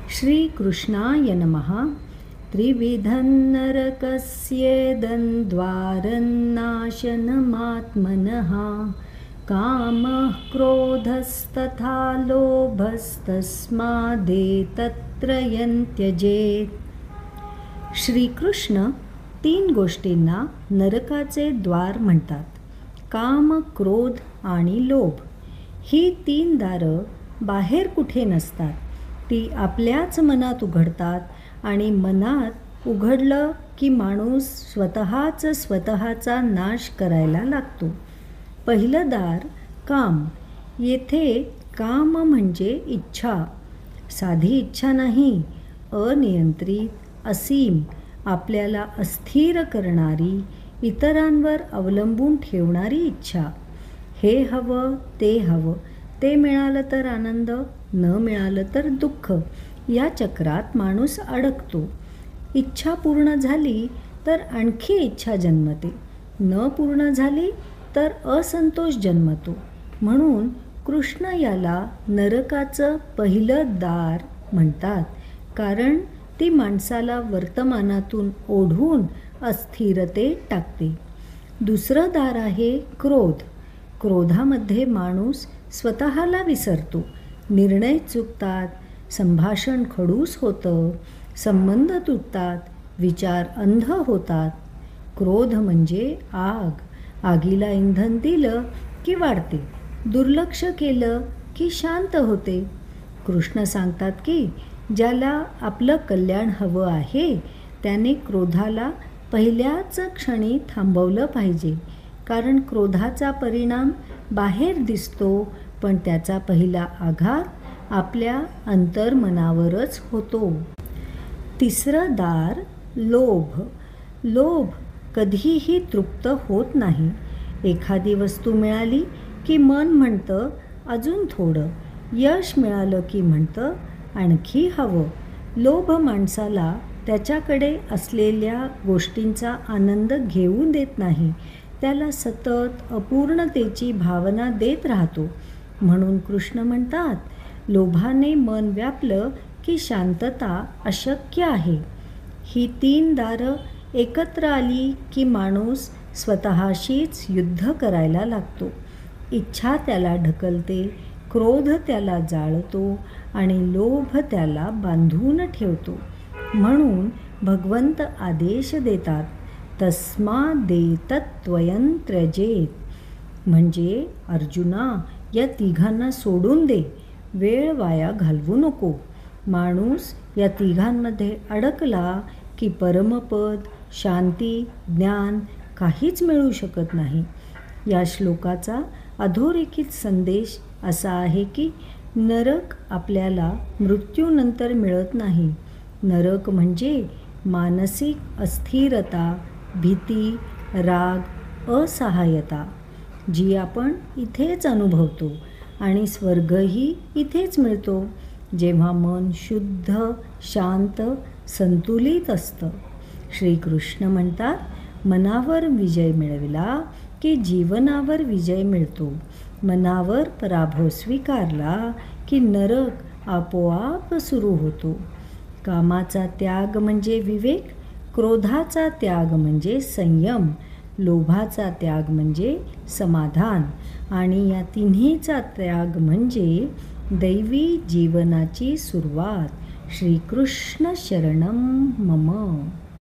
श्रीकृष्णाय नमः. त्रिविधं नरकस्येदन्द्वारन्नाशनमात्मनः कामः क्रोधस्तथा लोभस्तस्मादेतत्त्रयं त्यजेत्. श्रीकृष्ण 3 गोष्टींना नरकाचे द्वार म्हणतात. काम, क्रोध आणि लोभ ही 3 दारं बाहेर कुठे नसतात. ती आपल्याच मनात उघडतात आणि मनात उघडलं की माणूस स्वतःचा नाश करायला लागतो. पहिलं दार काम. येथे काम म्हणजे इच्छा. साधी इच्छा नाही, अनियंत्रित, असीम, आपल्याला अस्थिर करणारी, इतरांवर अवलंबून ठेवणारी इच्छा. हे हवं, ते हवं, ते मिळालं तर आनंद, न मिळालं तर दुःख. या चक्रात माणूस अडकतो. इच्छा पूर्ण झाली तर आणखी इच्छा जन्मते, न पूर्ण झाली तर असंतोष जन्मतो. म्हणून कृष्ण याला नरकाचं पहिलं दार म्हणतात, कारण ती माणसाला वर्तमानातून ओढून अस्थिरतेत टाकते. दुसरं दार आहे क्रोध. क्रोधामध्ये माणूस स्वतःला विसरतो, निर्णय चुकतात, संभाषण खडूस होतं, संबंध तुटतात, विचार अंध होतात. क्रोध म्हणजे आग. आगीला इंधन दिलं की वाढते, दुर्लक्ष केलं की शांत होते. कृष्ण सांगतात की ज्याला आपलं कल्याण हवं आहे त्याने क्रोधाला पहिल्याच क्षणी थांबवलं पाहिजे, कारण क्रोधाचा परिणाम बाहेर दिसतो, पण त्याचा पहिला आघात आपल्या अंतर्मनावरच होतो. तिसरं दार लोभ. लोभ कधीही तृप्त होत नाही. एखादी वस्तू मिळाली की मन म्हणतं अजून थोडं, यश मिळालं की म्हणतं आणखी हवं. लोभ माणसाला त्याच्याकडे असलेल्या गोष्टींचा आनंद घेऊ देत नाही, त्याला सतत अपूर्णतेची भावना देत राहतो. म्हणून कृष्ण म्हणतात, लोभाने मन व्यापलं की शांतता अशक्य आहे. ही 3 दारं एकत्र आली की माणूस स्वतःशीच युद्ध करायला लागतो. इच्छा त्याला ढकलते, क्रोध त्याला जाळतो आणि लोभ त्याला बांधून ठेवतो. म्हणून भगवंत आदेश देतात, तस्मादेतत्त्वयं त्यजेत. म्हणजे अर्जुना, या 3घांना सोडून दे, वेळ वाया घालवू नको. माणूस या 3घांमध्ये अडकला की परमपद, शांती, ज्ञान काहीच मिळू शकत नाही. या श्लोकाचा अधोरेखित संदेश असा आहे की नरक आपल्याला मृत्यूनंतर मिळत नाही. नरक म्हणजे मानसिक अस्थिरता, भीती, राग, असहाय्यता, जी आपण इथेच अनुभवतो. आणि स्वर्गही इथेच मिळतो, जेव्हा मन शुद्ध, शांत, संतुलित असतं. श्रीकृष्ण म्हणतात, मनावर विजय मिळविला की जीवनावर विजय मिळतो. मनावर पराभव स्वीकारला की नरक आपोआप सुरू होतो. कामाचा त्याग म्हणजे विवेक, क्रोधाचा त्याग म्हणजे संयम, लोभाचा त्याग म्हणजे समाधान आणि या 3हीचा त्याग म्हणजे दैवी जीवनाची सुरुवात. श्रीकृष्ण शरणं मम.